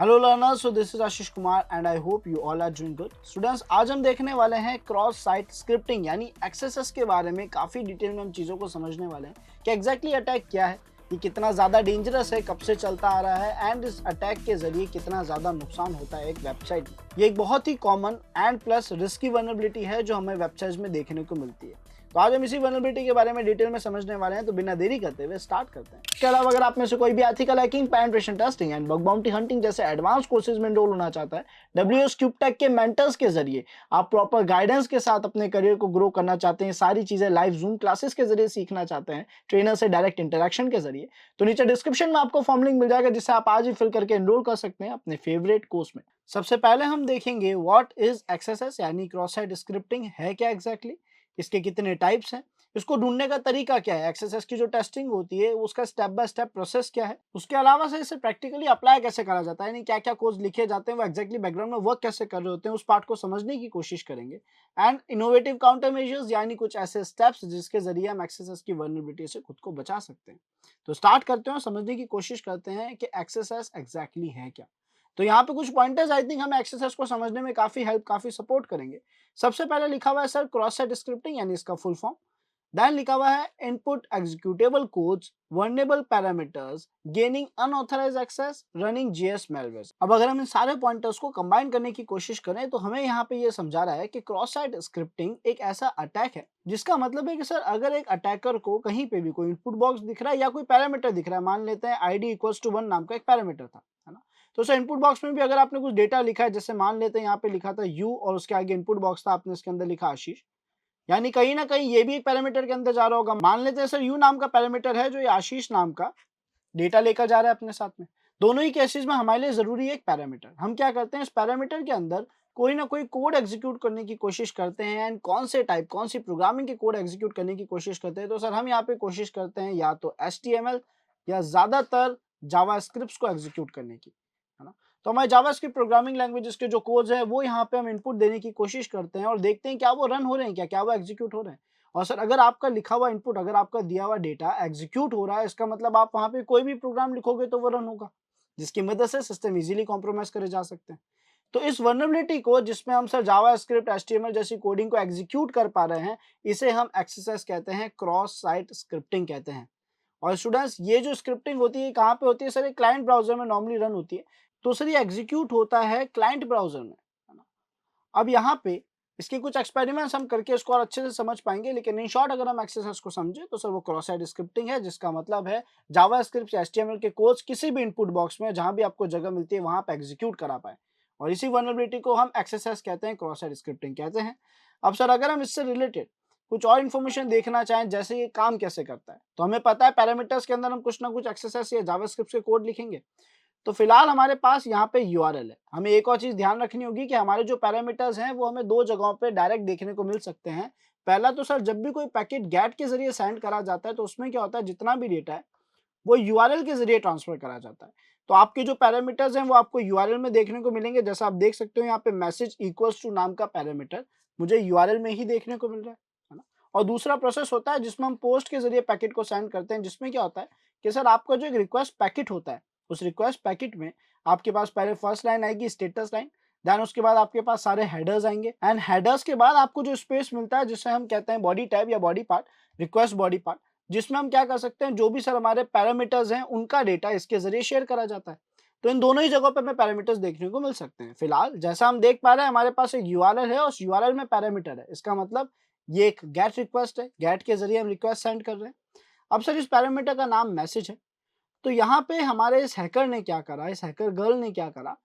Hello learners, so this is Ashish Kumar and I hope you all are doing good. Students, आज हम देखने वाले हैं क्रॉस साइट स्क्रिप्टिंग यानी एक्सएसएस के बारे में। काफ़ी डिटेल में हम चीज़ों को समझने वाले हैं कि एग्जैक्टली अटैक क्या है, ये कितना ज़्यादा डेंजरस है, कब से चलता आ रहा है एंड इस अटैक के जरिए कितना ज़्यादा नुकसान होता है एक वेबसाइट में। ये एक बहुत ही common and plus risky vulnerability है जो हमें वेबसाइट्स में देखने को मिलती है। तो आज हम इसी वल्नरेबिलिटी के बारे में डिटेल में समझने वाले हैं, तो बिना देरी करते हुए स्टार्ट करते हैं। इसके अलावा अगर आप में से कोई भी ethical hacking, penetration testing and bug bounty hunting जैसे एडवांस कोर्सेज में एनरोल होना चाहता है, डब्ल्यूएस क्यूबटेक के मेंटर्स के जरिए आप प्रॉपर गाइडेंस के साथ अपने करियर को ग्रो करना चाहते हैं, सारी चीजें लाइव जूम क्लासेस के जरिए सीखना चाहते हैं, ट्रेनर से डायरेक्ट इंटरेक्शन के जरिए, तो नीचे डिस्क्रिप्शन में आपको फॉर्म लिंक मिल जाएगा जिसे आप आज ही फिल करके एनरोल कर सकते हैं अपने फेवरेट कोर्स में। सबसे पहले हम देखेंगे व्हाट इज एक्सएसएस यानी क्रॉस साइट स्क्रिप्टिंग है क्या एग्जैक्टली, इसके कितने टाइप्स हैं, इसको ढूंढने का तरीका क्या है, एक्सएसएस की जो टेस्टिंग होती है उसका स्टेप बाय स्टेप प्रोसेस क्या है, उसके अलावा से इसे प्रैक्टिकली अप्लाई कैसे करा जाता है, यानी क्या क्या कोड्स लिखे जाते हैं, वो एक्जैक्टली बैकग्राउंड में वर्क कैसे कर रहे होते हैं, उस पार्ट को समझने की कोशिश करेंगे। एंड इनोवेटिव काउंटर मेजर्स यानी कुछ ऐसे स्टेप्स जिसके जरिए हम एक्सएसएस की वल्नरेबिलिटी से खुद को बचा सकते हैं। तो स्टार्ट करते हैं, समझने की कोशिश करते हैं कि एक्सएसएस एग्जैक्टली है क्या। तो यहाँ पे कुछ पॉइंटर्स आई थिंक हमें एक्सएसएस को समझने में काफी हेल्प, काफी सपोर्ट करेंगे। सबसे पहले लिखा हुआ है सर क्रॉस साइट स्क्रिप्टिंग यानी इसका फुल फॉर्म। देन लिखा हुआ है input executable codes, vulnerable parameters, gaining unauthorised access, running JS malware. अब अगर हम इन सारे पॉइंटर्स को कंबाइन करने की कोशिश करें तो हमें यहाँ पे ये समझा रहा है कि क्रॉस साइट स्क्रिप्टिंग एक ऐसा अटैक है जिसका मतलब है कि सर अगर एक अटैकर को कहीं पे भी कोई इनपुट बॉक्स दिख रहा है या कोई पैरामीटर दिख रहा है, मान लेते हैं आईडी इक्वल्स टू 1 नाम का एक पैरामीटर था, है ना। तो सर इनपुट बॉक्स में भी अगर आपने कुछ डेटा लिखा है, जैसे मान लेते हैं यहाँ पे लिखा था यू और उसके आगे इनपुट बॉक्स था, आपने इसके अंदर लिखा आशीष, यानी कहीं ना कहीं ये भी एक पैरामीटर के अंदर जा रहा होगा। मान लेते हैं सर यू नाम का पैरामीटर है जो ये आशीष नाम का डेटा लेकर जा रहा है अपने साथ में। दोनों ही केसेस में हमारे लिए जरूरी है एक पैरामीटर। हम क्या करते हैं, इस पैरामीटर के अंदर कोई ना कोई कोड एग्जीक्यूट करने की कोशिश करते हैं एंड कौन से टाइप, कौन सी प्रोग्रामिंग के कोड एग्जीक्यूट करने की कोशिश करते हैं। तो सर हम यहाँ पे कोशिश करते हैं या तो HTML या ज्यादातर जावास्क्रिप्ट को एग्जीक्यूट करने की, है ना। तो हमारे जावास्क्रिप्ट प्रोग्रामिंग लैंग्वेजेस के जो कोड्स हैं वो यहाँ पे हम इनपुट देने की कोशिश करते हैं और देखते हैं क्या वो रन हो रहे हैं, क्या क्या वो एग्जीक्यूट हो रहे हैं। और सर अगर आपका लिखा हुआ इनपुट, अगर आपका दिया हुआ डेटा एग्जीक्यूट हो रहा है, इसका मतलब आप वहां पे कोई भी प्रोग्राम लिखोगे तो वो रन होगा, जिसकी मदद से सिस्टम इजीली कॉम्प्रोमाइज करे जा सकते हैं। तो इस वल्नरेबिलिटी को, जिसमें हम सर जावास्क्रिप्ट, HTML जैसी कोडिंग को एग्जीक्यूट कर पा रहे हैं, इसे हम एक्सएसएस कहते हैं, क्रॉस साइट स्क्रिप्टिंग कहते हैं। और स्टूडेंट्स, ये जो स्क्रिप्टिंग होती है कहाँ पे होती है सर, ये क्लाइंट ब्राउजर में नॉर्मली रन होती है। तो सर ये एग्जीक्यूट होता है क्लाइंट ब्राउजर में, है ना। अब यहाँ पे इसके कुछ एक्सपेरिमेंट्स हम करके इसको और अच्छे से समझ पाएंगे, लेकिन इन शॉर्ट अगर हम एक्सरसाइज को समझे तो सर वो क्रॉस साइट स्क्रिप्टिंग है, जिसका मतलब है जावास्क्रिप्ट या HTML के कोड्स किसी भी इनपुट बॉक्स में जहां भी आपको जगह मिलती है वहां पे एग्जीक्यूट करा पाए। और इसी वल्नरेबिलिटी को हम एक्सरसाइज कहते हैं, क्रॉस साइट स्क्रिप्टिंग कहते हैं। अब सर अगर हम इससे रिलेटेड कुछ और इन्फॉर्मेशन देखना चाहें, जैसे ये काम कैसे करता है, तो हमें पता है पैरामीटर्स के अंदर हम कुछ ना कुछ एक्सरसाइज या जावास्क्रिप्ट के कोड लिखेंगे। तो फिलहाल हमारे पास यहाँ पे यूआरएल है। हमें एक और चीज ध्यान रखनी होगी कि हमारे जो पैरामीटर्स हैं वो हमें दो जगहों पे डायरेक्ट देखने को मिल सकते हैं। पहला तो सर जब भी कोई पैकेट गेट के जरिए सेंड करा जाता है तो उसमें क्या होता है, जितना भी डेटा है वो यूआरएल के जरिए ट्रांसफर करा जाता है। तो आपके जो पैरामीटर्स हैं वो आपको यूआरएल में देखने को मिलेंगे। जैसा आप देख सकते हो यहाँ पे मैसेज इक्वल्स टू नाम का पैरामीटर मुझे यूआरएल में ही देखने को मिल रहा है ना। और दूसरा प्रोसेस होता है जिसमें हम पोस्ट के जरिए पैकेट को सेंड करते हैं, जिसमें क्या होता है कि सर आपका जो एक रिक्वेस्ट पैकेट होता है, उस रिक्वेस्ट पैकेट में आपके पास पहले फर्स्ट लाइन आएगी, स्टेटस लाइन, देन उसके बाद आपके पास सारे हेडर्स आएंगे एंड हेडर्स के बाद आपको जो स्पेस मिलता है जिसे हम कहते हैं बॉडी टैब या body part, request body part, जिसमें हम क्या कर सकते हैं, जो भी सर हमारे पैरामीटर्स हैं उनका डेटा इसके जरिए शेयर करा जाता है। तो इन दोनों ही जगहों पे हमें पैरामीटर्स देखने को मिल सकते हैं। फिलहाल जैसा हम देख पा रहे हैं हमारे पास एक यूआरएल है और उस यूआरएल में पैरामीटर है, इसका मतलब ये एक गेट रिक्वेस्ट है, गेट के जरिए हम रिक्वेस्ट सेंड कर रहे हैं। अब सर इस पैरामीटर का नाम मैसेज है। तो यहाँ पे हमारे इस हैकर ने क्या करा, इस हैकर गर्ल ने क्या करा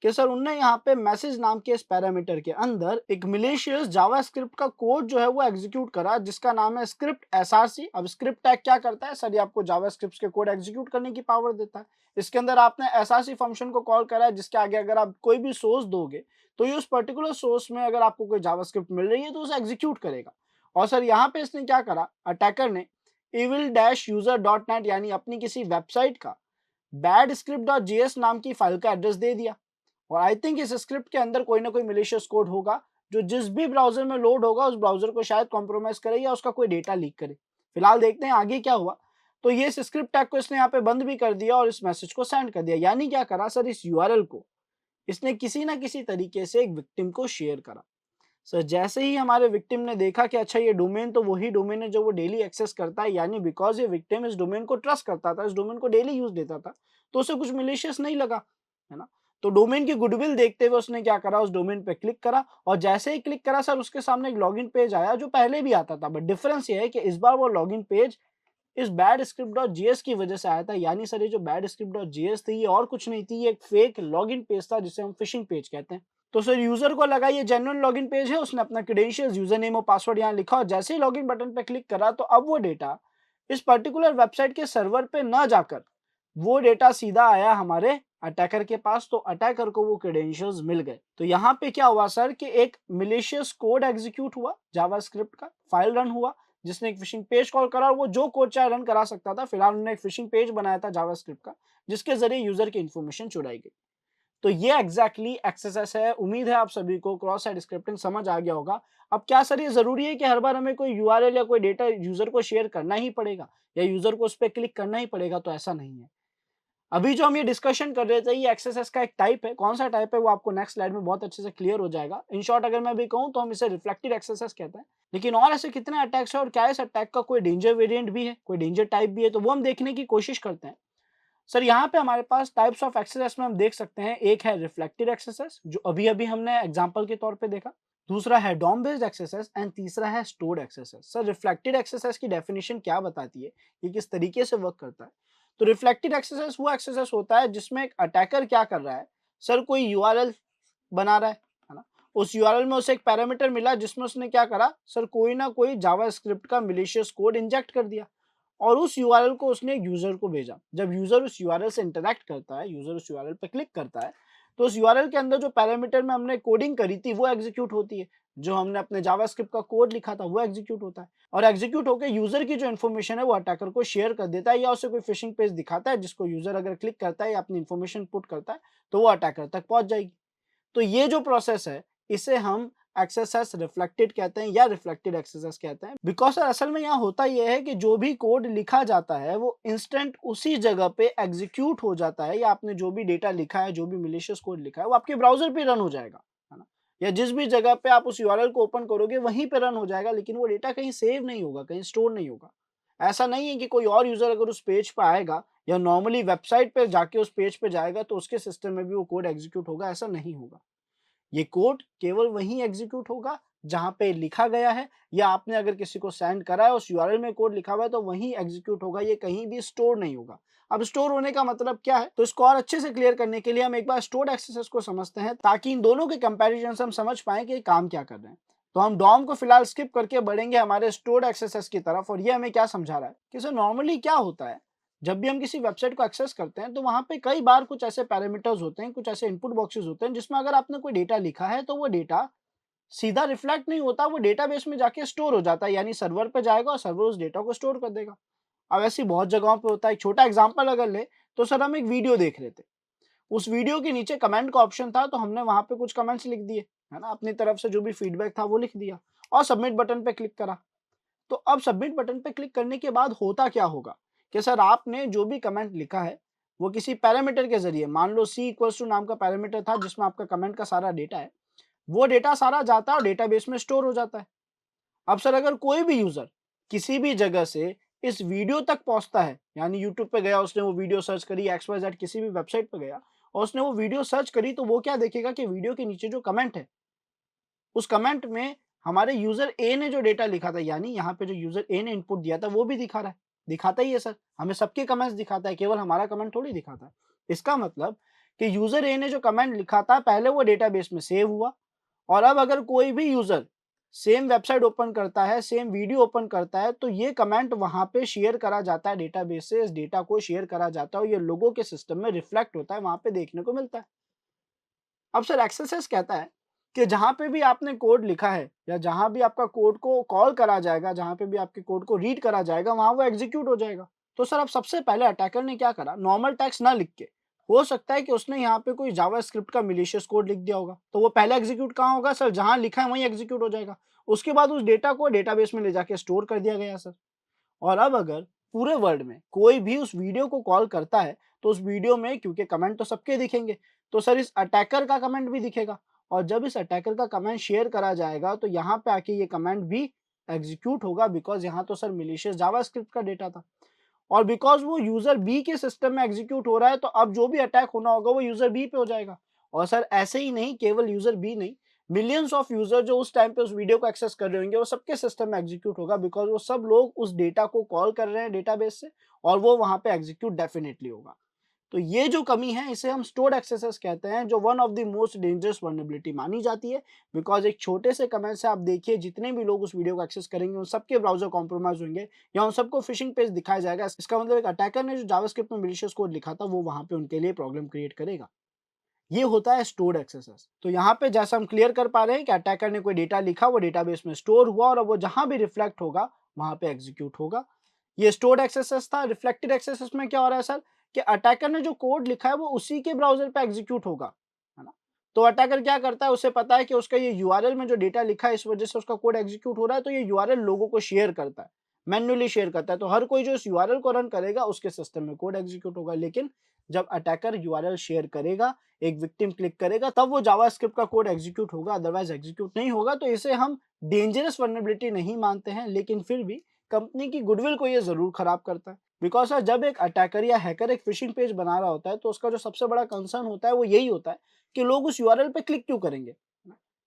कि सर उनने यहाँ पे मैसेज नाम के इस पैरामीटर के अंदर एक मिलिशियस जावास्क्रिप्ट का कोड जो है वो एग्जीक्यूट करा, जिसका नाम है स्क्रिप्ट एसआरसी। अब स्क्रिप्ट टैग क्या करता है सर, ये आपको जावास्क्रिप्ट के कोड एग्जीक्यूट करने की पावर देता है। इसके अंदर आपने एसआरसी फंक्शन को कॉल करा है, जिसके आगे अगर आप कोई भी सोर्स दोगे तो ये उस पर्टिकुलर सोर्स में अगर आपको कोई जावास्क्रिप्ट मिल रही है तो उसे एग्जीक्यूट करेगा। और सर यहाँ पे इसने क्या करा, अटैकर ने evil-user.net यानी अपनी किसी वेबसाइट का badscript.js नाम की फाइल का एड्रेस दे दिया। और आई थिंक इस स्क्रिप्ट के अंदर कोई ना कोई मिलिशियस कोड होगा जो जिस भी ब्राउजर में लोड होगा उस ब्राउजर को शायद कॉम्प्रोमाइज करे या उसका कोई डेटा लीक करे। फिलहाल देखते हैं आगे क्या हुआ। तो ये इस स्क्रिप्ट टैग को इसने यहाँ पे बंद भी कर दिया और इस मैसेज को सेंड कर दिया। यानी क्या करा सर, इस यूआरएल को इसने किसी ना किसी तरीके से एक विक्टिम को शेयर करा। सर जैसे ही हमारे विक्टिम ने देखा कि अच्छा ये डोमेन तो वही डोमेन है जो वो डेली एक्सेस करता है, यानी बिकॉज ये विक्टिम इस डोमेन को ट्रस्ट करता था, इस डोमेन को डेली यूज देता था, तो उसे कुछ मिलिशियस नहीं लगा, है ना। तो डोमेन की गुडविल देखते हुए उसने क्या करा, उस डोमेन पे क्लिक करा और जैसे ही क्लिक करा सर उसके सामने एक लॉगिन पेज आया जो पहले भी आता था, बट डिफरेंस ये है कि इस बार वो लॉगिन पेज इस बैड स्क्रिप्ट डॉट जीएस की वजह से आया था। यानी सर ये जो बैड स्क्रिप्ट डॉट जीएस थी ये और कुछ नहीं थी, ये एक फेक लॉगिन पेज था जिसे हम फिशिंग पेज कहते हैं। तो सर यूजर को लगा ये जेन्युइन लॉगिन पेज है, उसने अपना क्रेडेंशियल्स, यूजर नेम और पासवर्ड यहाँ लिखा और जैसे ही लॉगिन बटन पे क्लिक करा तो अब वो डेटा इस पर्टिकुलर वेबसाइट के सर्वर पे ना जाकर वो डेटा सीधा आया हमारे अटैकर के पास। तो अटैकर को वो क्रेडेंशियल्स मिल गए। तो यहाँ पे क्या हुआ सर कि एक मिलिशियस कोड एग्जीक्यूट हुआ जावास्क्रिप्ट का, फाइल रन हुआ जिसने एक फिशिंग पेज कॉल करा और वो जो कोड चाहे रन करा सकता था। फिलहाल उन्होंने एक फिशिंग पेज बनाया था जावास्क्रिप्ट का जिसके जरिए यूजर की इन्फॉर्मेशन चुराई गई। तो ये एग्जैक्टली एक्सएसएस है। उम्मीद है आप सभी को क्रॉस साइट स्क्रिप्टिंग समझ आ गया होगा। अब क्या सर ये जरूरी है कि हर बार हमें कोई यूआरएल या कोई डेटा यूजर को शेयर करना ही पड़ेगा या यूजर को उस पर क्लिक करना ही पड़ेगा? तो ऐसा नहीं है। अभी जो हम ये डिस्कशन कर रहे थे ये एक्सएसएस का एक टाइप है। कौन सा टाइप है वो आपको नेक्स्ट स्लाइड में बहुत अच्छे से क्लियर हो जाएगा। इन शॉर्ट अगर मैं भी कहूँ तो हम इसे रिफ्लेक्टेड एक्सएसएस कहते हैं। लेकिन और ऐसे कितने अटैक्स है और क्या इस अटैक का कोई डेंजर वेरिएंट भी है, कोई डेंजर टाइप भी है, तो वो हम देखने की कोशिश करते हैं। सर यहाँ पे हमारे पास टाइप्स ऑफ एक्सेस में हम देख सकते हैं, एक है रिफ्लेक्टेड एक्सेस जो अभी अभी हमने एग्जांपल के तौर पे देखा, दूसरा है डॉम बेस्ड एक्सेस एंड तीसरा है stored XSS. Sir reflected XSS की डेफिनेशन क्या बताती है, ये किस तरीके से वर्क करता है? तो रिफ्लेक्टेड एक्सेस वो एक्सेस होता है जिसमें एक अटैकर क्या कर रहा है, सर कोई यूआरएल बना रहा है ना, उस यूआरएल में उसे एक पैरामीटर मिला जिसमें उसने क्या करा सर, कोई ना कोई जावास्क्रिप्ट का मिलिशियस कोड इंजेक्ट कर दिया और उस यूआरएल को उसने यूजर को भेजा। जब यूजर उस यूआरएल से इंटरेक्ट करता है, यूजर उस यूआरएल पे क्लिक करता है, तो उस यूआरएल के अंदर जो पैरामीटर में हमने कोडिंग करी थी वो एग्जीक्यूट होती है, जो हमने अपने जावास्क्रिप्ट का कोड लिखा था वो एग्जीक्यूट होता है और एग्जीक्यूट होकर यूजर की जो इन्फॉर्मेशन है वो अटैकर को शेयर कर देता है या उसे कोई फिशिंग पेज दिखाता है जिसको यूजर अगर क्लिक करता है या अपनी इन्फॉर्मेशन पुट करता है तो वो अटैकर तक पहुंच जाएगी। तो ये जो प्रोसेस है इसे हम एक्सेस रिफ्लेक्टेड कहते हैं या रिफ्लेक्टेड एक्सेस कहते हैं। बिकॉज सर असल में यहाँ होता यह है कि जो भी कोड लिखा जाता है वो इंस्टेंट उसी जगह पे एग्जीक्यूट हो जाता है, या आपने जो भी डेटा लिखा है, जो भी मिलिशियस कोड लिखा है वो आपके ब्राउजर पे रन हो जाएगा, है ना, या जिस भी जगह पे आप उस यूआरएल को ओपन करोगे वहीं पे रन हो जाएगा, लेकिन वो डेटा कहीं सेव नहीं होगा, कहीं स्टोर नहीं होगा। ऐसा नहीं है कि कोई और यूजर अगर उस पेज पे आएगा या नॉर्मली वेबसाइट पे जाके उस पेज पे जाएगा तो उसके सिस्टम में भी वो कोड एग्जीक्यूट होगा, ऐसा नहीं होगा। ये कोड केवल वहीं एग्जीक्यूट होगा जहां पे लिखा गया है, या आपने अगर किसी को सेंड करा है उस यूआरएल में कोड लिखा हुआ है तो वहीं एग्जीक्यूट होगा, ये कहीं भी स्टोर नहीं होगा। अब स्टोर होने का मतलब क्या है, तो इसको और अच्छे से क्लियर करने के लिए हम एक बार स्टोर्ड एक्सेस को समझते हैं ताकि इन दोनों के कंपैरिजन से हम समझ पाए कि ये काम क्या कर रहे हैं। तो हम डॉम को फिलहाल स्किप करके बढ़ेंगे हमारे स्टोर्ड एक्सेस की तरफ, और ये हमें क्या समझा रहा है कि सर नॉर्मली क्या होता है, जब भी हम किसी वेबसाइट को एक्सेस करते हैं तो वहां पे कई बार कुछ ऐसे पैरामीटर्स होते हैं, कुछ ऐसे इनपुट बॉक्सेस होते हैं जिसमें अगर आपने कोई डेटा लिखा है तो वो डेटा सीधा रिफ्लेक्ट नहीं होता, वो डेटाबेस में जाके स्टोर हो जाता है, यानी सर्वर पे जाएगा और सर्वर उस डेटा को स्टोर कर देगा। अब ऐसी बहुत जगहों पे होता है। एक छोटा एग्जांपल अगर ले तो सर हम एक वीडियो देख रहे थे, उस वीडियो के नीचे कमेंट का ऑप्शन था तो हमने वहां पे कुछ कमेंट्स लिख दिए, है ना, अपनी तरफ से जो भी फीडबैक था वो लिख दिया और सबमिट बटन पे क्लिक करा। तो अब सबमिट बटन पे क्लिक करने के बाद होता क्या होगा कि सर आपने जो भी कमेंट लिखा है वो किसी पैरामीटर के जरिए, मान लो सी इक्वल्स टू नाम का पैरामीटर था जिसमें आपका कमेंट का सारा डेटा है, वो डेटा सारा जाता है और डेटाबेस में स्टोर हो जाता है। अब सर अगर कोई भी यूजर किसी भी जगह से इस वीडियो तक पहुंचता है, यानी यूट्यूब पे गया, उसने वो वीडियो सर्च करी, XYZ किसी भी वेबसाइट पे गया और उसने वो वीडियो सर्च करी, तो वो क्या देखेगा कि वीडियो के नीचे जो कमेंट है उस कमेंट में हमारे यूजर ए ने जो डेटा लिखा था, यानी यहाँ पे जो यूजर ए ने इनपुट दिया था वो भी दिखा रहा है। दिखाता ही है सर, हमें सबके कमेंट्स दिखाता है, केवल हमारा कमेंट थोड़ी दिखाता है। इसका मतलब कि यूजर ए ने जो कमेंट लिखा था पहले वो डेटाबेस में सेव हुआ, और अब अगर कोई भी यूजर सेम वेबसाइट ओपन करता है, सेम वीडियो ओपन करता है, तो ये कमेंट वहां पे शेयर करा जाता है डेटाबेस से, इस डेटा को शेयर करा जाता है और ये लोगों के सिस्टम में रिफ्लेक्ट होता है, वहां पे देखने को मिलता है। अब सर एक्सेस कहता है कि जहां पे भी आपने कोड लिखा है या जहां भी आपका कोड को कॉल करा जाएगा, जहां पे भी आपके कोड को रीड करा जाएगा वहां वो एग्जीक्यूट हो जाएगा। तो सर अब सबसे पहले अटैकर ने क्या करा, नॉर्मल टेक्स्ट ना लिख के, हो सकता है कि उसने यहाँ पे कोई जावास्क्रिप्ट का मिलिशियस कोड लिख दिया होगा, तो वो पहले एग्जीक्यूट कहाँ होगा सर, जहां लिखा है वहीं एग्जीक्यूट हो जाएगा। उसके बाद उस डेटा को डेटाबेस में ले जाके स्टोर कर दिया गया सर। और अब अगर पूरे वर्ल्ड में कोई भी उस वीडियो को कॉल करता है तो उस वीडियो में क्योंकि कमेंट तो सबके दिखेंगे, तो सर इस अटैकर का कमेंट भी दिखेगा और जब इस अटैकर का कमेंट शेयर करा जाएगा तो यहाँ पे आके ये कमेंट भी एग्जीक्यूट होगा बिकॉज़ यहाँ तो सर मैलिशियस जावास्क्रिप्ट का डेटा था और बिकॉज़ वो यूज़र बी के सिस्टम में एग्जीक्यूट हो रहा है तो अब जो भी अटैक होना होगा वो यूज़र बी पे हो जाएगा। और सर ऐसे ही नहीं, केवल यूज़र बी नहीं, मिलियंस ऑफ यूज़र जो उस टाइम पे उस वीडियो को एक्सेस कर रहे होंगे वो सबके सिस्टम में एग्जीक्यूट होगा बिकॉज़ वो सब लोग उस डेटा को कॉल कर रहे हैं डेटाबेस से और वो वहाँ पे एग्जीक्यूट डेफिनिटली होगा। तो ये जो कमी है इसे हम स्टोर्ड एक्सेसेस कहते हैं जो one of the most dangerous vulnerability मानी जाती है बिकॉज एक छोटे से कमेंट से आप देखिए जितने भी लोग उस वीडियो को एक्सेस करेंगे उन सबके ब्राउजर कॉम्प्रोमाइज होंगे या उन सबको फिशिंग पेज दिखाया जाएगा। इसका मतलब एक अटैकर ने जो जावास्क्रिप्ट में मैलिशियस कोड लिखा था वो वहां पे उनके लिए प्रॉब्लम क्रिएट करेगा। ये होता है स्टोर्ड एक्सेसेस। तो यहाँ पे जैसा हम क्लियर कर पा रहे हैं कि अटैकर ने कोई डेटा लिखा, वो डेटाबेस में स्टोर हुआ और अब वो जहां भी रिफ्लेक्ट होगा वहां पे एग्जीक्यूट होगा। ये स्टोर्ड एक्सेसेस था। रिफ्लेक्टेड एक्सेसेस में क्या हो रहा है सर कि अटैकर ने जो कोड लिखा है वो उसी के ब्राउजर पे एग्जीक्यूट होगा, है ना। तो अटैकर क्या करता है, उसे पता है कि उसका ये यूआरएल में जो डेटा लिखा है इस वजह से उसका कोड एग्जीक्यूट हो रहा है, तो ये यूआरएल लोगों को शेयर करता है, मैन्युअली शेयर करता है। तो हर कोई जो इस यूआरएल को रन करेगा उसके सिस्टम में कोड एग्जीक्यूट होगा। लेकिन जब अटैकर यूआरएल शेयर करेगा, एक विक्टिम क्लिक करेगा, तब वो जावास्क्रिप्ट का कोड एग्जीक्यूट होगा, अदरवाइज एग्जीक्यूट नहीं होगा। तो इसे हम डेंजरस वल्नरेबिलिटी नहीं मानते हैं, लेकिन फिर भी कंपनी की गुडविल को ये जरूर खराब करता है। बिकॉज सर जब एक अटैकर या हैकर एक फिशिंग पेज बना रहा होता है तो उसका जो सबसे बड़ा कंसर्न होता है वो यही होता है कि लोग उस यूआरएल पे क्लिक क्यों करेंगे,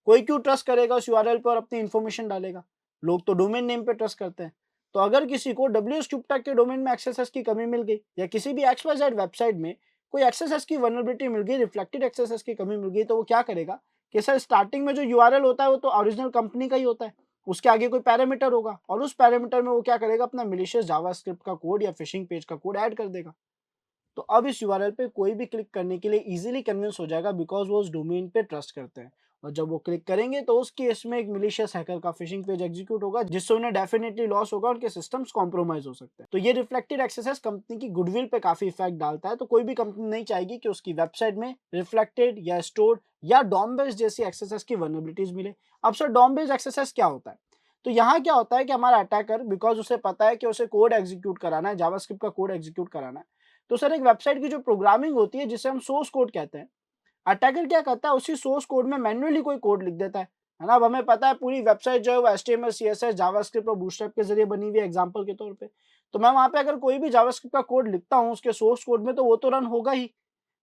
कोई क्यों ट्रस्ट करेगा उस यूआरएल पे और अपनी इन्फॉर्मेशन डालेगा। लोग तो डोमेन नेम पे ट्रस्ट करते हैं। तो अगर किसी को WSCryptech के डोमेन में एक्सेस की कमी मिल गई या किसी भी XYZ वेबसाइट में कोई एक्सेस की वल्नरेबिलिटी मिल गई, रिफ्लेक्टेड एक्सेस की कमी मिल गई, तो वो क्या करेगा कि सर स्टार्टिंग में जो यूआरएल होता है वो तो ओरिजिनल कंपनी का ही होता है, उसके आगे कोई पैरामीटर होगा और उस पैरामीटर में वो क्या करेगा, अपना मैलिशियस जावास्क्रिप्ट का कोड या फिशिंग पेज का कोड ऐड कर देगा। तो अब इस यूआरएल पे कोई भी क्लिक करने के लिए इजीली कन्विंस हो जाएगा बिकॉज वो उस डोमेन पे ट्रस्ट करते हैं। और जब वो क्लिक करेंगे तो उस केस में एक मिलिशियस हैकर का फिशिंग पेज एग्जीक्यूट होगा जिससे उन्हें डेफिनेटली लॉस होगा, उनके सिस्टम्स कॉम्प्रोमाइज हो सकते हैं। तो ये रिफ्लेक्टेड एक्सेस कंपनी की गुडविल पे काफी इफेक्ट डालता है। तो कोई भी कंपनी नहीं चाहेगी कि उसकी वेबसाइट में रिफ्लेक्टेड या स्टोर्ड या डॉम बेस्ड जैसी एक्सेस की वल्नरेबिलिटीज मिले। अब सर डॉम बेस्ड एक्सेस क्या होता है, तो यहाँ क्या होता है कि हमारा अटैकर बिकॉज उसे पता है कि उसे कोड एग्जीक्यूट कराना है, जावास्क्रिप्ट का कोड एग्जीक्यूट कराना है, तो सर एक वेबसाइट की जो प्रोग्रामिंग होती है जिसे हम सोर्स कोड कहते हैं, अटैकर क्या करता है उसी सोर्स कोड में मैन्युअली कोई कोड लिख देता है ना। अब हमें पता है पूरी वेबसाइट जो है वो HTML CSS जावास्क्रिप्ट और बूटस्ट्रैप के जरिए बनी हुई है एग्जांपल के तौर पे। तो मैं वहां पे अगर कोई भी जावास्क्रिप्ट का कोड लिखता हूँ उसके सोर्स कोड में तो वो तो रन होगा ही।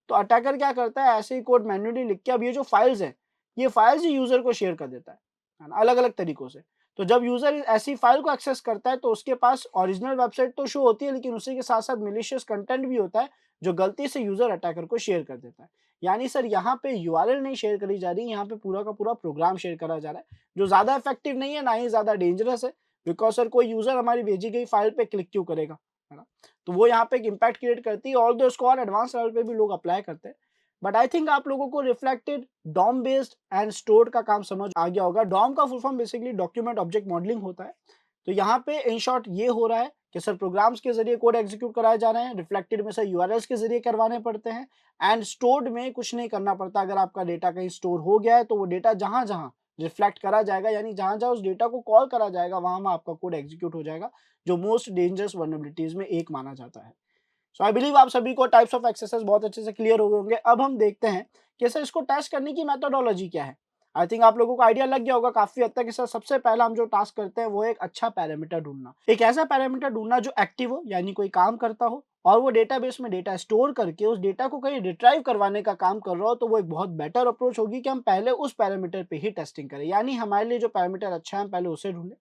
तो अटैकर क्या करता है, ऐसे ही कोड मैन्युअली लिख के अब ये जो फाइल्स हैं ये फाइल्स ही यूजर को शेयर कर देता है ना, अलग अलग तरीकों से। तो जब यूजर ऐसी फाइल को एक्सेस करता है तो उसके पास ओरिजिनल वेबसाइट तो शो होती है लेकिन उसी के साथ साथ मिलिशियस कंटेंट भी होता है जो गलती से यूजर अटैकर को शेयर कर देता है। यानी सर यहाँ पे यूआरएल नहीं शेयर करी जा रही, यहाँ पे पूरा का पूरा प्रोग्राम शेयर करा जा रहा है जो ज्यादा इफेक्टिव नहीं है ना ही ज्यादा डेंजरस है। बिकॉज सर कोई यूजर हमारी भेजी गई फाइल पे क्लिक क्यों करेगा, है ना। तो वो यहाँ पे एक इम्पैक्ट क्रिएट करती है। ऑल दो इसको और एडवांस लेवल पे भी लोग अप्लाई करते हैं। बट आई थिंक आप लोगों को reflected DOM based and stored का काम समझ आ गया होगा। डॉम का full form basically document object modelling होता है। तो यहाँ पे इन शॉर्ट ये हो रहा है कि सर प्रोग्राम्स के जरिए कोड एग्जीक्यूट कराए जा रहे हैं, रिफ्लेक्टेड में सर यूआरएल्स के जरिए करवाने पड़ते हैं, एंड स्टोर्ड में कुछ नहीं करना पड़ता। अगर आपका डेटा कहीं स्टोर हो गया है तो वो डेटा जहां जहां रिफ्लेक्ट करा जाएगा यानी जहां जहां उस डेटा को कॉल करा जाएगा वहां वहां आपका कोड एग्जीक्यूट हो जाएगा, जो मोस्ट डेंजरस वल्नरेबिलिटीज में एक माना जाता है। सो आई बिलीव आप सभी को टाइप्स ऑफ एक्सेसेस बहुत अच्छे से क्लियर हो गए होंगे। अब हम देखते हैं कि सर इसको टेस्ट करने की मेथोडोलॉजी क्या है। आई थिंक आप लोगों को आइडिया लग गया होगा काफी हद तक कि सर सबसे पहला हम जो टास्क करते हैं वो है एक अच्छा पैरामीटर ढूंढना, एक ऐसा पैरामीटर ढूंढना जो एक्टिव हो यानी कोई काम करता हो और वो डेटाबेस में डेटा स्टोर करके उस डेटा को कहीं रिट्राइव करवाने का काम कर रहा हो। तो वो एक बहुत बेटर अप्रोच होगी कि हम पहले उस पैरामीटर पे ही टेस्टिंग करें, यानी हमारे लिए जो पैरामीटर अच्छा है हम पहले उसे ढूंढें,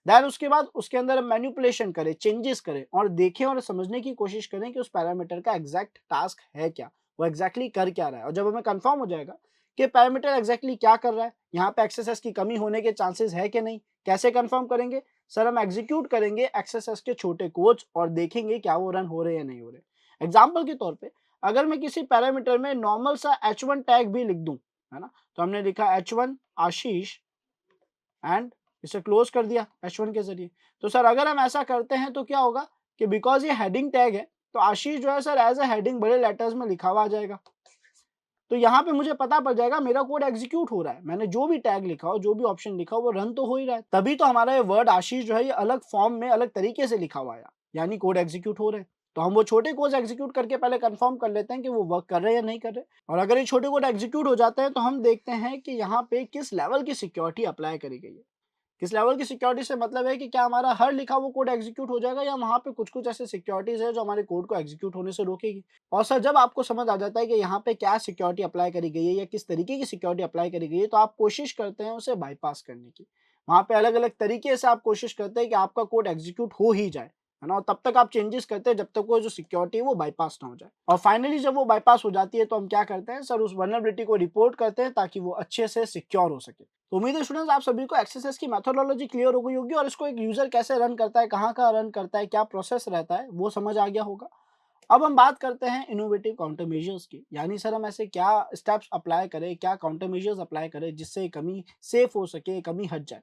देन उसके बाद उसके अंदर हम मैनिपुलेशन करें, चेंजेस करें और देखें और समझने की कोशिश करें कि उस पैरामीटर का एग्जैक्ट टास्क है क्या, वो एग्जैक्टली कर क्या रहा है। और जब हमें कंफर्म हो जाएगा कि पैरामीटर एग्जैक्टली क्या कर रहा है, यहाँ पे एक्सेस की कमी होने के चांसेस है कि नहीं, कैसे कंफर्म करेंगे सर, हम एग्जीक्यूट करेंगे एक्सेस के छोटे कोड्स और देखेंगे क्या वो रन हो रहे या नहीं हो रहे। एग्जाम्पल के तौर पे अगर मैं किसी पैरामीटर में नॉर्मल सा H1 टैग भी लिख दूं, है ना, तो हमने लिखा H1 आशीष एंड इसे क्लोज कर दिया H1 के जरिए। तो सर अगर हम ऐसा करते हैं तो क्या होगा कि बिकॉज ये हेडिंग टैग है तो आशीष जो है सर एज ए हेडिंग बड़े लेटर्स में लिखा हुआ आ जाएगा। तो यहाँ पे मुझे पता पड़ जाएगा मेरा कोड एग्जीक्यूट हो रहा है, मैंने जो भी टैग लिखा हो जो भी ऑप्शन लिखा हो वो रन तो हो ही रहा है। तभी तो हमारा ये वर्ड आशीष जो है ये अलग फॉर्म में अलग तरीके से लिखा हुआ है। यानी कोड एग्जीक्यूट हो रहे हैं। तो हम वो छोटे कोड एग्जीक्यूट करके पहले कंफर्म कर लेते हैं कि वो वर्क कर रहे हैं या नहीं कर रहे। और अगर ये छोटे कोड एग्जीक्यूट हो जाते हैं तो हम देखते हैं कि यहाँ पे किस लेवल की सिक्योरिटी अप्लाई करी गई है। किस लेवल की सिक्योरिटी से मतलब है कि क्या हमारा हर लिखा वो कोड एग्जीक्यूट हो जाएगा या वहाँ पे कुछ-कुछ ऐसे सिक्योरिटीज़ है जो हमारे कोड को एग्जीक्यूट होने से रोकेगी। और सर जब आपको समझ आ जाता है कि यहाँ पे क्या सिक्योरिटी अप्लाई करी गई है या किस तरीके की सिक्योरिटी अप्लाई करी गई है, तो आप कोशिश करते हैं उसे बाईपास करने की। वहाँ पे अलग-अलग तरीके से आप कोशिश करते हैं कि आपका कोड एग्जीक्यूट हो ही जाए, है ना? और तब तक आप चेंजेस करते हैं जब तक वो जो सिक्योरिटी है वो बाईपास ना हो जाए। और फाइनली जब वो बाईपास हो जाती है तो हम क्या करते हैं, सर उस वल्नरेबिलिटी को रिपोर्ट करते हैं ताकि वो अच्छे से सिक्योर हो सके। तो उम्मीद है स्टूडेंट्स आप सभी को एक्सएसएस की मेथोडोलॉजी क्लियर हो गई होगी और इसको एक यूजर कैसे रन करता है, कहाँ-कहाँ रन करता है, क्या प्रोसेस रहता है, वो समझ आ गया होगा। अब हम बात करते हैं इनोवेटिव काउंटर मेजर्स की, यानी सर हम ऐसे क्या स्टेप्स अप्लाई करें, क्या काउंटर मेजर्स अप्लाई करें जिससे कमी सेफ हो सके, कमी हट जाए।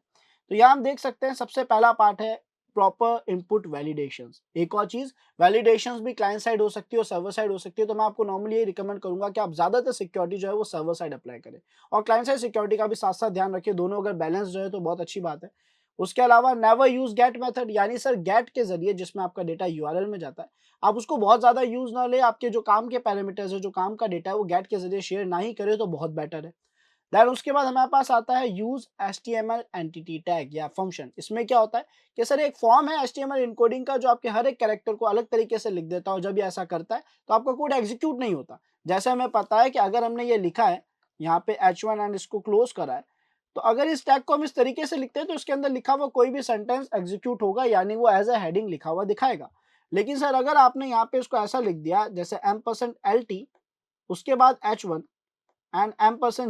तो यहाँ हम देख सकते हैं सबसे पहला पार्ट है प्रॉपर इनपुट वैलिडेशंस। एक और चीज, वैलिडेशंस भी क्लाइंट साइड हो सकती है और सर्वर साइड हो सकती है, तो मैं आपको नॉर्मली ये रिकमेंड करूंगा कि आप ज्यादातर सिक्योरिटी जो है वो सर्वर साइड अप्लाई करें और क्लाइंट साइड सिक्योरिटी का भी साथ साथ ध्यान रखिए। दोनों अगर बैलेंस जो है तो बहुत अच्छी बात है। उसके अलावा नेवर यूज गेट मेथड, यानी सर गेट के जरिए जिसमें आपका डेटा यूआरएल में जाता है, आप उसको बहुत ज़्यादा यूज़ ना लें। आपके जो काम के पैरामीटर्स है, जो काम का डेटा है, वो गेट के ज़रिए शेयर ना ही करें तो बहुत बेटर है। देन उसके बाद हमारे पास आता है यूज़ एचटीएमएल एंटिटी टैग या फंक्शन। इसमें क्या होता है कि सर एक फॉर्म है एचटीएमएल इनकोडिंग का जो आपके हर एक कैरेक्टर को अलग तरीके से लिख देता है और जब ये ऐसा करता है तो आपका कोड एग्जीक्यूट नहीं होता। जैसे हमें पता है कि अगर हमने ये लिखा है यहाँ पे H1 एंड इसको क्लोज करा है, तो अगर इस टैग को हम इस तरीके से लिखते हैं तो इसके अंदर लिखा हुआ कोई भी सेंटेंस एग्जीक्यूट होगा, यानी वो एज अ हेडिंग लिखा हुआ दिखाएगा। लेकिन सर अगर आपने यहाँ पे इसको ऐसा लिख दिया जैसे %LT उसके बाद H1 एंड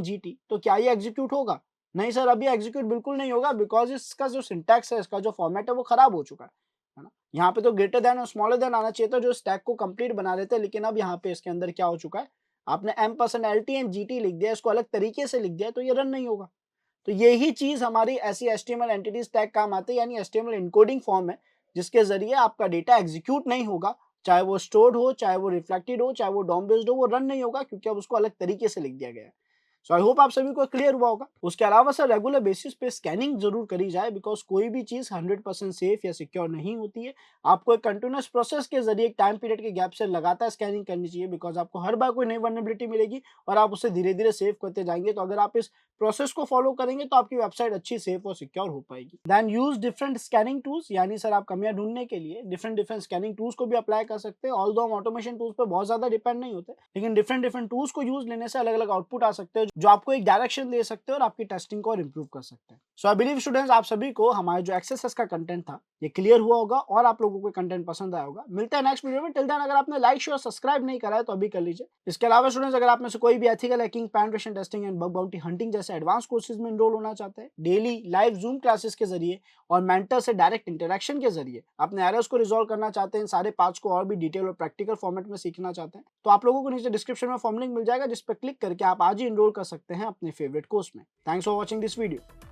$GT, तो क्या ये एग्जीक्यूट होगा? नहीं सर, अभी एग्जीक्यूट बिल्कुल नहीं होगा बिकॉज़ इसका जो सिंटैक्स है, इसका जो फॉर्मेट है वो खराब हो चुका है ना? यहाँ पे तो ग्रेटर दैन और स्मॉलर दैन आना चाहिए था जो स्टैक को कंप्लीट बना देते हैं, लेकिन अब यहाँ पे इसके अंदर क्या हो चुका है, आपने %LT एंड GT लिख दिया, इसको अलग तरीके से लिख दिया तो ये रन नहीं होगा। तो यही चीज़ हमारी ऐसी एचटीएमएल एंटिटीज टैग काम आती है, यानी एचटीएमएल इनकोडिंग फॉर्म है जिसके ज़रिए आपका डेटा एग्जीक्यूट नहीं होगा, चाहे वो स्टोर्ड हो, चाहे वो रिफ्लेक्टेड हो, चाहे वो डॉम बेस्ड हो, वो रन नहीं होगा क्योंकि अब उसको अलग तरीके से लिख दिया गया है। सो आई होप आप सभी को क्लियर हुआ होगा। उसके अलावा सर रेगुलर बेसिस पे स्कैनिंग जरूर करी जाए बिकॉज कोई भी चीज़ 100% सेफ या सिक्योर नहीं होती है। आपको एक कंटिन्यूस प्रोसेस के जरिए एक टाइम पीरियड के गैप से लगातार स्कैनिंग करनी चाहिए बिकॉज आपको हर बार कोई नई वल्नरेबिलिटी मिलेगी और आप उसे धीरे धीरे सेव करते जाएंगे। तो अगर आप इस प्रोसेस को फॉलो करेंगे तो आपकी वेबसाइट अच्छी सेफ और सिक्योर हो पाएगी। Then use different scanning tools, यानी सर आप कमियां ढूंढने के लिए डिफरेंट डिफरेंट स्कैनिंग टूल्स को भी अप्लाई कर सकते हैं। ऑल्दो हम ऑटोमेशन टूल्स पर बहुत ज्यादा डिपेंड नहीं होते, लेकिन डिफरेंट डिफरेंट टूल्स को यूज लेने से अलग अलग आउटपुट आ सकते हैं जो आपको एक डायरेक्शन दे सकते हैं और आपकी टेस्टिंग को और इम्प्रूव कर सकते हैं। सो आई बिलीव स्टूडेंट्स आप सभी को हमारे जो एक्सेसएस का कंटेंट था ये क्लियर हुआ होगा और आप लोगों को कंटेंट पसंद आया होगा। मिलते हैं नेक्स्ट वीडियो में। टिल देन अगर आपने लाइक शेयर सब्सक्राइब नहीं करा है तो अभी कर लीजिए। इसके अलावा स्टूडेंट्स अगर आप में से कोई भी ethical hacking, penetration testing and bug bounty hunting जैसे एडवांस कोर्सेज में एनरोल होना चाहते हैं, डेली लाइव जूम क्लासेस के जरिए और मेंटर से डायरेक्ट इंटरेक्शन के जरिए अपने एरर्स को रिजॉल्व करना चाहते हैं, सारे पार्ट्स को और भी डिटेल और प्रैक्टिकल फॉर्मेट में सीखना चाहते हैं, तो आप लोगों को नीचे डिस्क्रिप्शन में फॉर्म लिंक मिल जाएगा जिस पर क्लिक करके आप आज ही एनरोल कर सकते हैं अपने फेवरेट कोर्स में। Thanks for watching this video.